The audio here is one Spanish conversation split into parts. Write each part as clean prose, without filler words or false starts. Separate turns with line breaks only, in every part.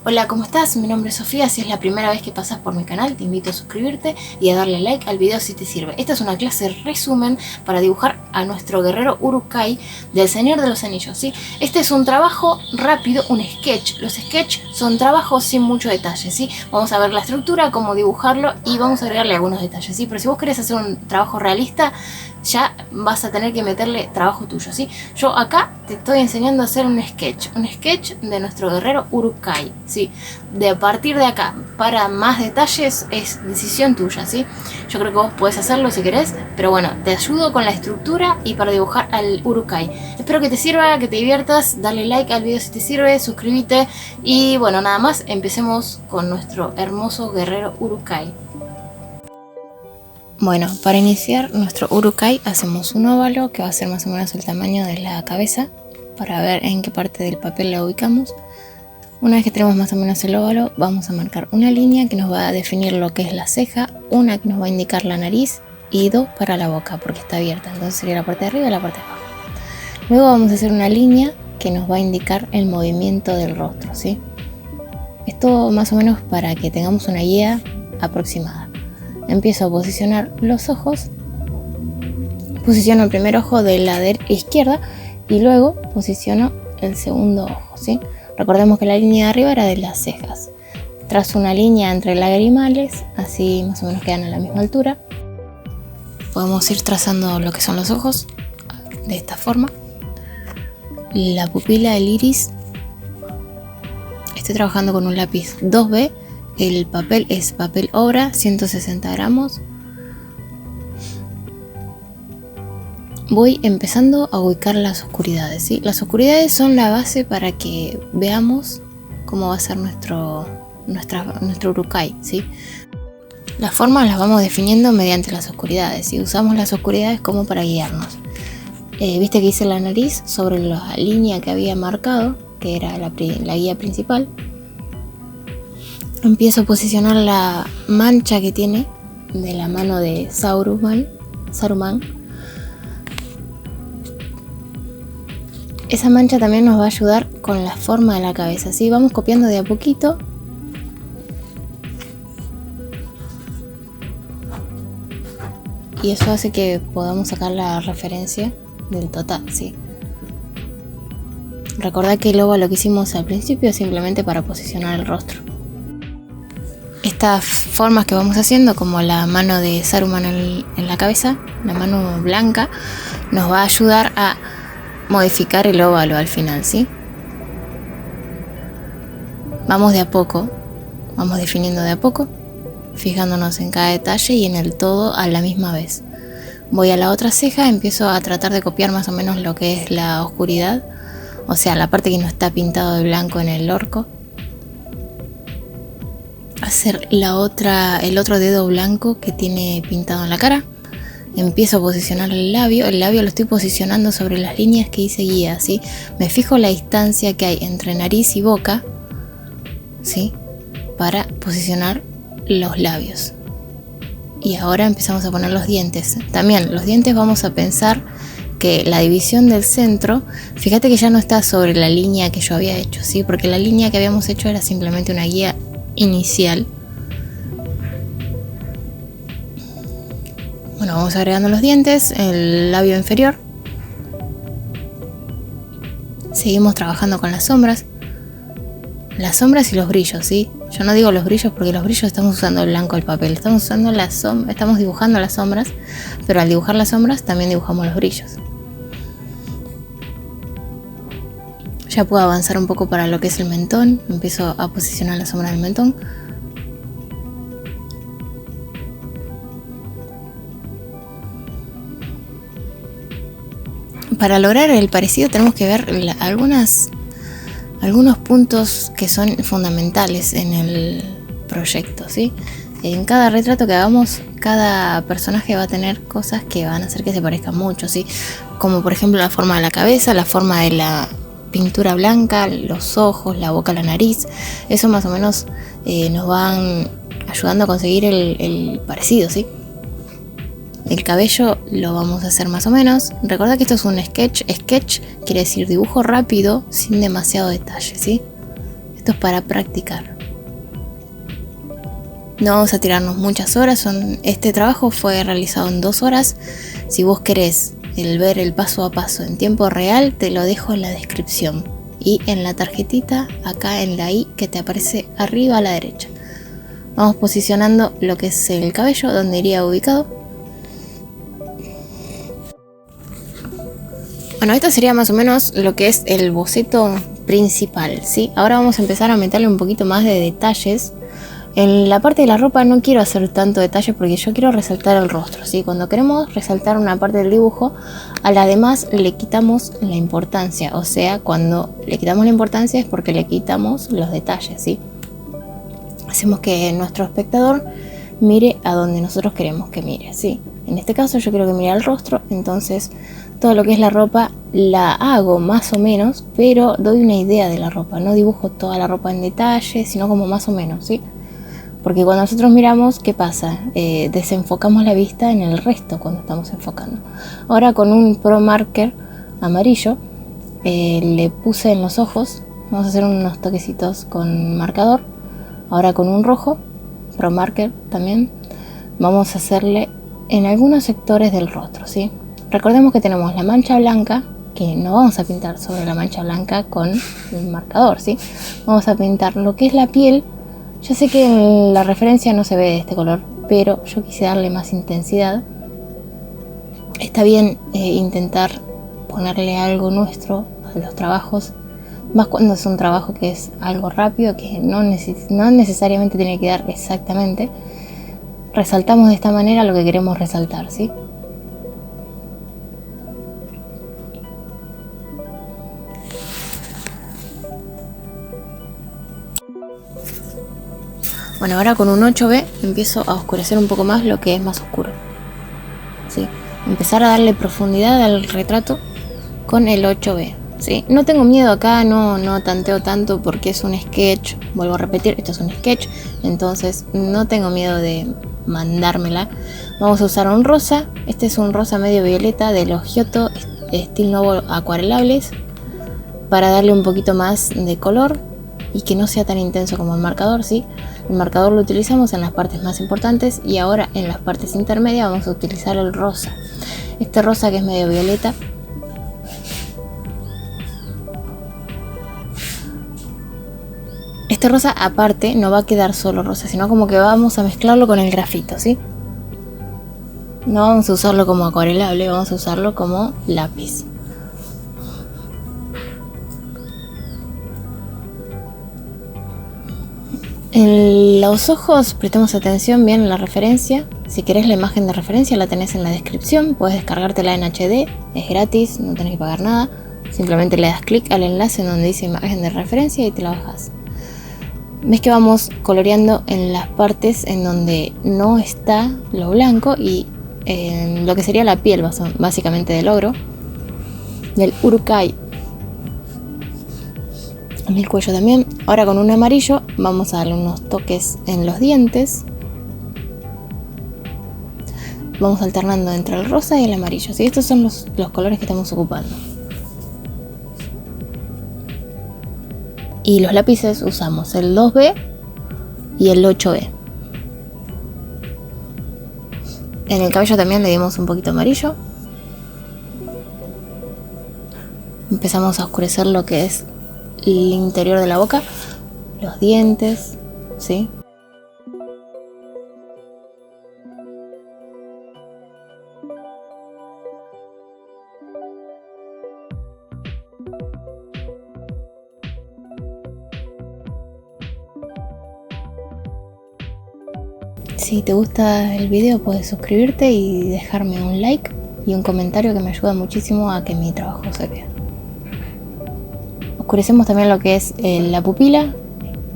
Hola, ¿cómo estás? Mi nombre es Sofía. Si es la primera vez que pasas por mi canal, te invito a suscribirte y a darle like al video si te sirve. Esta es una clase resumen para dibujar a nuestro guerrero Uruk-hai del Señor de los Anillos, ¿sí? Este es un trabajo rápido, un sketch. Los sketches son trabajos sin mucho detalle, ¿sí? Vamos a ver la estructura, cómo dibujarlo y vamos a agregarle algunos detalles, ¿sí? Pero si vos querés hacer un trabajo realista, ya vas a tener que meterle trabajo tuyo, ¿sí? Yo acá te estoy enseñando a hacer un sketch de nuestro guerrero Uruk-hai, ¿sí? De a partir de acá, para más detalles es decisión tuya, ¿sí? Yo creo que vos podés hacerlo si querés, pero bueno, te ayudo con la estructura y para dibujar al Uruk-hai. Espero que te sirva, que te diviertas, dale like al video si te sirve, suscríbete y bueno, nada más, empecemos con nuestro hermoso guerrero Uruk-hai. Bueno, para iniciar nuestro Uruk-hai hacemos un óvalo que va a ser más o menos el tamaño de la cabeza para ver en qué parte del papel la ubicamos. Una vez que tenemos más o menos el óvalo, vamos a marcar una línea que nos va a definir lo que es la ceja, una que nos va a indicar la nariz y dos para la boca porque está abierta, entonces sería la parte de arriba y la parte de abajo. Luego vamos a hacer una línea que nos va a indicar el movimiento del rostro, ¿sí? Esto más o menos para que tengamos una guía aproximada. Empiezo a posicionar los ojos, posiciono el primer ojo de la izquierda y luego posiciono el segundo ojo, ¿sí? Recordemos que la línea de arriba era de las cejas. Trazo una línea entre lagrimales, así más o menos quedan a la misma altura. Podemos ir trazando lo que son los ojos de esta forma. La pupila, el iris. Estoy trabajando con un lápiz 2B. El papel es papel obra, 160 gramos. Voy empezando a ubicar las oscuridades, ¿sí? Las oscuridades son la base para que veamos cómo va a ser nuestro Uruk-hai, ¿sí? Las formas las vamos definiendo mediante las oscuridades, ¿sí? Usamos las oscuridades como para guiarnos. Viste que hice la nariz sobre la línea que había marcado, que era la guía principal. Empiezo a posicionar la mancha que tiene de la mano de Saruman. Esa mancha también nos va a ayudar con la forma de la cabeza, ¿sí? Vamos copiando de a poquito. Y eso hace que podamos sacar la referencia del total, ¿sí? Recordad que el óvalo que hicimos al principio es simplemente para posicionar el rostro. Estas formas que vamos haciendo, como la mano de Saruman en la cabeza, la mano blanca, nos va a ayudar a modificar el óvalo al final, ¿sí? Vamos de a poco, vamos definiendo de a poco, fijándonos en cada detalle y en el todo a la misma vez. Voy a la otra ceja, empiezo a tratar de copiar más o menos lo que es la oscuridad, o sea, la parte que no está pintado de blanco en el orco. Hacer el otro dedo blanco que tiene pintado en la cara. Empiezo a posicionar el labio lo estoy posicionando sobre las líneas que hice guía, ¿sí? Me fijo la distancia que hay entre nariz y boca, ¿sí? Para posicionar los labios. Y ahora empezamos a poner los dientes. También los dientes vamos a pensar que la división del centro, fíjate que ya no está sobre la línea que yo había hecho, ¿sí? Porque la línea que habíamos hecho era simplemente una guía inicial. Bueno, vamos agregando los dientes, el labio inferior. Seguimos trabajando con las sombras y los brillos, ¿sí? Yo no digo los brillos porque los brillos estamos usando el blanco del papel, estamos dibujando las sombras, pero al dibujar las sombras también dibujamos los brillos. Ya puedo avanzar un poco para lo que es el mentón. Empiezo a posicionar la sombra del mentón. Para lograr el parecido tenemos que ver algunos puntos que son fundamentales en el proyecto, ¿sí? En cada retrato que hagamos, cada personaje va a tener cosas que van a hacer que se parezcan mucho, ¿sí? Como por ejemplo la forma de la cabeza, la forma de la pintura blanca, los ojos, la boca, la nariz. Eso más o menos nos van ayudando a conseguir el parecido, ¿sí? El cabello lo vamos a hacer más o menos. Recuerda que esto es un sketch. Sketch quiere decir dibujo rápido sin demasiado detalle, ¿sí? Esto es para practicar. No vamos a tirarnos muchas horas, este trabajo fue realizado en 2 horas. Si vos querés ver el paso a paso en tiempo real, te lo dejo en la descripción y en la tarjetita acá en la I que te aparece arriba a la derecha. Vamos posicionando lo que es el cabello, donde iría ubicado. Bueno, esto sería más o menos lo que es el boceto principal, ¿sí? Ahora vamos a empezar a meterle un poquito más de detalles. En la parte de la ropa no quiero hacer tanto detalle porque yo quiero resaltar el rostro, ¿sí? Cuando queremos resaltar una parte del dibujo, a la demás le quitamos la importancia. O sea, cuando le quitamos la importancia es porque le quitamos los detalles, ¿sí? Hacemos que nuestro espectador mire a donde nosotros queremos que mire, ¿sí? En este caso yo quiero que mire al rostro, entonces todo lo que es la ropa la hago más o menos, pero doy una idea de la ropa. No dibujo toda la ropa en detalle, sino como más o menos, ¿sí? Porque cuando nosotros miramos, ¿qué pasa? Desenfocamos la vista en el resto cuando estamos enfocando. Ahora con un Pro Marker amarillo le puse en los ojos. Vamos a hacer unos toquecitos con marcador. Ahora con un rojo, Pro Marker también, vamos a hacerle en algunos sectores del rostro, ¿sí? Recordemos que tenemos la mancha blanca, que no vamos a pintar sobre la mancha blanca con el marcador, ¿sí? Vamos a pintar lo que es la piel. Yo sé que en la referencia no se ve de este color, pero yo quise darle más intensidad. Está bien intentar ponerle algo nuestro a los trabajos, más cuando es un trabajo que es algo rápido, que no necesariamente tiene que dar exactamente. Resaltamos de esta manera lo que queremos resaltar, ¿sí? Bueno, ahora con un 8B empiezo a oscurecer un poco más lo que es más oscuro, ¿sí? Empezar a darle profundidad al retrato con el 8B, ¿sí? No tengo miedo acá, no tanteo tanto porque es un sketch. Vuelvo a repetir, esto es un sketch, entonces no tengo miedo de mandármela. Vamos a usar un rosa. Este es un rosa medio violeta de los Giotto Style Novo acuarelables, para darle un poquito más de color y que no sea tan intenso como el marcador, ¿sí? El marcador lo utilizamos en las partes más importantes y ahora en las partes intermedias vamos a utilizar el rosa. Este rosa que es medio violeta. Este rosa aparte no va a quedar solo rosa, sino como que vamos a mezclarlo con el grafito, ¿sí? No vamos a usarlo como acuarelable, vamos a usarlo como lápiz. En los ojos prestemos atención bien en la referencia. Si querés la imagen de referencia la tenés en la descripción, puedes descargártela en HD, es gratis, no tenés que pagar nada. Simplemente le das clic al enlace en donde dice imagen de referencia y te la bajas. Ves que vamos coloreando en las partes en donde no está lo blanco y en lo que sería la piel básicamente del ogro, del Urukai. En el cuello también. Ahora con un amarillo vamos a darle unos toques en los dientes. Vamos alternando entre el rosa y el amarillo, ¿sí? Estos son los colores que estamos ocupando. Y los lápices usamos el 2B y el 8B. En el cabello también le dimos un poquito amarillo. Empezamos a oscurecer lo que es el interior de la boca, los dientes, ¿sí? Si te gusta el video puedes suscribirte y dejarme un like y un comentario que me ayuda muchísimo a que mi trabajo se vea. Oscurecemos también lo que es la pupila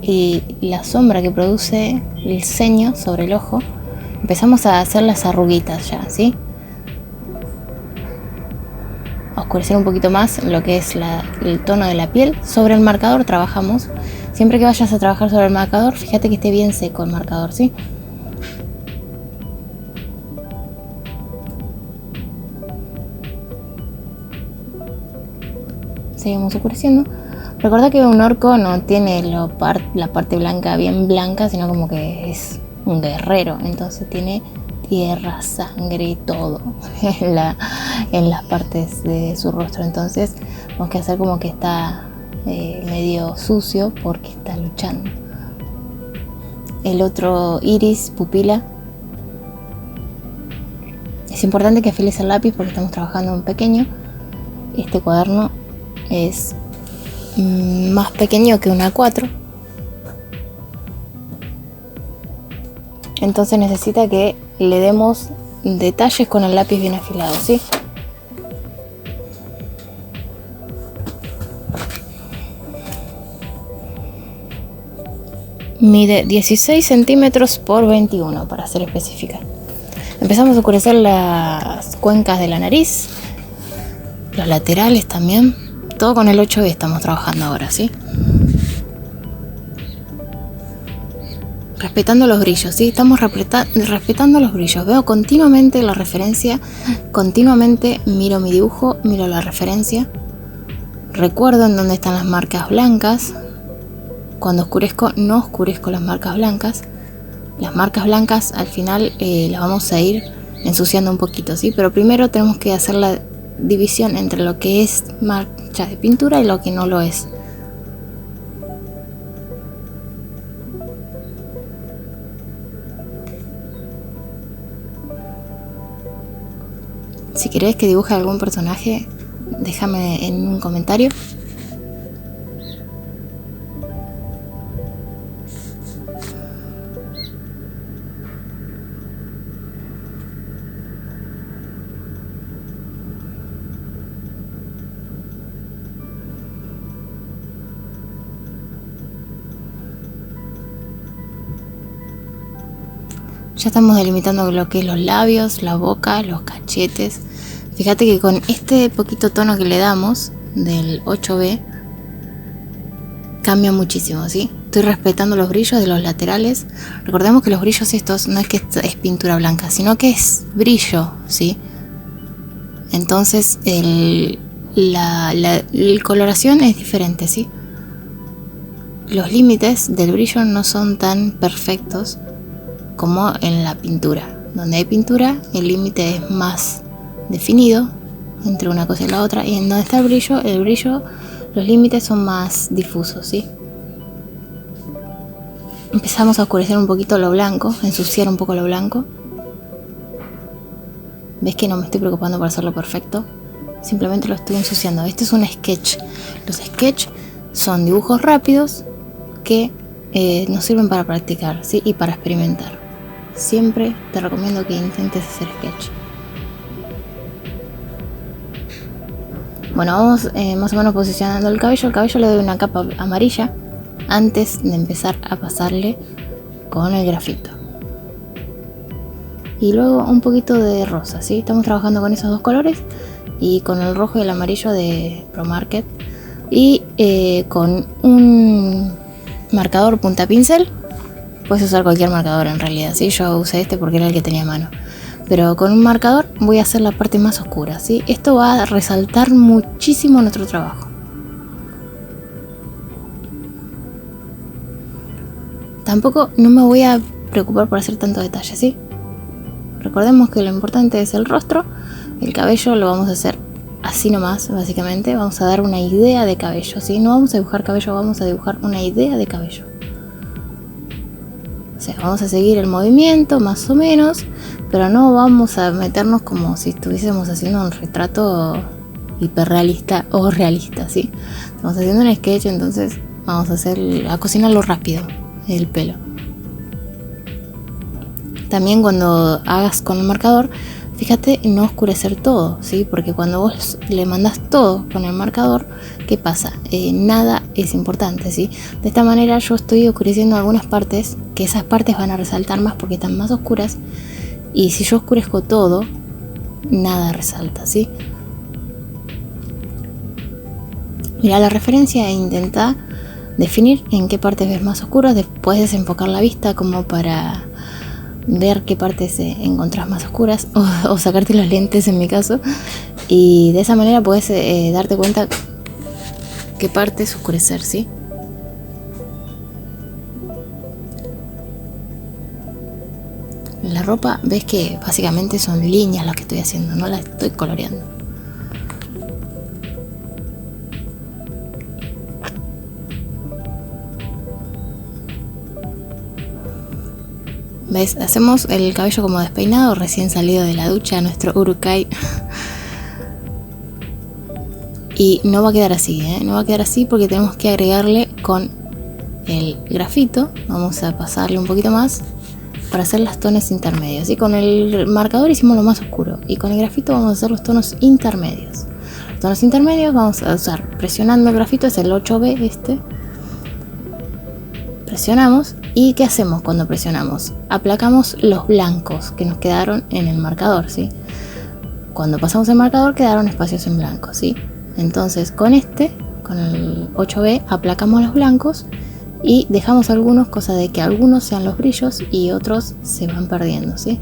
y la sombra que produce el ceño sobre el ojo. Empezamos a hacer las arruguitas ya, ¿sí? A oscurecer un poquito más lo que es el tono de la piel. Sobre el marcador trabajamos. Siempre que vayas a trabajar sobre el marcador, fíjate que esté bien seco el marcador, ¿sí? Seguimos oscureciendo. Recordá que un orco no tiene la parte blanca bien blanca, sino como que es un guerrero. Entonces tiene tierra, sangre y todo en las partes de su rostro. Entonces tenemos que hacer como que está medio sucio porque está luchando. El otro iris, pupila. Es importante que afiles el lápiz porque estamos trabajando en pequeño. Este cuaderno es más pequeño que un A4. Entonces necesita que le demos detalles con el lápiz bien afilado, ¿sí? Mide 16 centímetros por 21 para ser específica. Empezamos a oscurecer las cuencas de la nariz, los laterales también. Todo con el 8B estamos trabajando ahora, ¿sí? Respetando los brillos, ¿sí? Estamos respetando los brillos. Veo continuamente la referencia, continuamente miro mi dibujo, miro la referencia. Recuerdo en dónde están las marcas blancas. Cuando oscurezco, no oscurezco las marcas blancas. Las marcas blancas al final las vamos a ir ensuciando un poquito, ¿sí? Pero primero tenemos que hacer la división entre lo que es marcha de pintura y lo que no lo es. Si querés que dibuje algún personaje, déjame en un comentario. Ya estamos delimitando lo que es los labios, la boca, los cachetes. Fíjate que con este poquito tono que le damos del 8B cambia muchísimo, ¿sí? Estoy respetando los brillos de los laterales. Recordemos que los brillos estos no es que es pintura blanca, sino que es brillo, ¿sí? Entonces la coloración es diferente, ¿sí? Los límites del brillo no son tan perfectos como en la pintura. Donde hay pintura, el límite es más definido entre una cosa y la otra, y en donde está el brillo, los límites son más difusos, ¿sí? Empezamos a oscurecer un poquito lo blanco, ensuciar un poco lo blanco. ¿Ves que no me estoy preocupando por hacerlo perfecto? Simplemente lo estoy ensuciando. Este es un sketch. Los sketch son dibujos rápidos que nos sirven para practicar, ¿sí? Y para experimentar. Siempre te recomiendo que intentes hacer sketch. Bueno, vamos más o menos posicionando el cabello. El cabello le doy una capa amarilla antes de empezar a pasarle con el grafito. Y luego un poquito de rosa, ¿sí? Estamos trabajando con esos dos colores y con el rojo y el amarillo de Pro Market. Y con un marcador punta pincel. Puedes usar cualquier marcador en realidad, ¿sí? Yo usé este porque era el que tenía a mano. Pero con un marcador voy a hacer la parte más oscura, ¿sí? Esto va a resaltar muchísimo nuestro trabajo. Tampoco no me voy a preocupar por hacer tanto detalle, ¿sí? Recordemos que lo importante es el rostro. El cabello lo vamos a hacer así nomás, básicamente. Vamos a dar una idea de cabello, ¿sí? No vamos a dibujar cabello, vamos a dibujar una idea de cabello. O sea, vamos a seguir el movimiento más o menos, pero no vamos a meternos como si estuviésemos haciendo un retrato hiperrealista o realista, ¿sí? Estamos haciendo un sketch, entonces vamos a cocinarlo rápido, el pelo. También cuando hagas con el marcador, fíjate en no oscurecer todo, ¿sí? Porque cuando vos le mandás todo con el marcador, ¿qué pasa? Nada es importante, ¿sí? De esta manera yo estoy oscureciendo algunas partes, que esas partes van a resaltar más porque están más oscuras. Y si yo oscurezco todo, nada resalta, ¿sí? Mira la referencia e intenta definir en qué partes ves más oscuras. Después desenfocar la vista como para ver qué partes encontrás más oscuras o sacarte los lentes en mi caso, y de esa manera puedes darte cuenta qué partes oscurecer, ¿sí? La ropa, ves que básicamente son líneas las que estoy haciendo, no las estoy coloreando. ¿Ves? Hacemos el cabello como despeinado, recién salido de la ducha, nuestro Urukai. Y no va a quedar así, no va a quedar así porque tenemos que agregarle con el grafito. Vamos a pasarle un poquito más para hacer los tonos intermedios. Y con el marcador hicimos lo más oscuro. Y con el grafito vamos a hacer los tonos intermedios. Los tonos intermedios vamos a usar presionando el grafito, es el 8B este. Presionamos. ¿Y qué hacemos cuando presionamos? Aplacamos los blancos que nos quedaron en el marcador, ¿sí? Cuando pasamos el marcador quedaron espacios en blanco, ¿sí? Entonces con el 8B aplacamos los blancos y dejamos algunos, cosa de que algunos sean los brillos y otros se van perdiendo, ¿sí?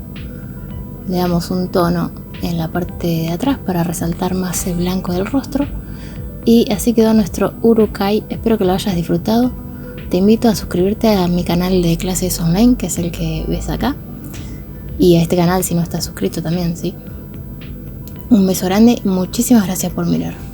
Le damos un tono en la parte de atrás para resaltar más el blanco del rostro. Y así quedó nuestro Urukai. Espero que lo hayas disfrutado. Te invito a suscribirte a mi canal de clases online, que es el que ves acá. Y a este canal si no estás suscrito también, ¿sí? Un beso grande y muchísimas gracias por mirar.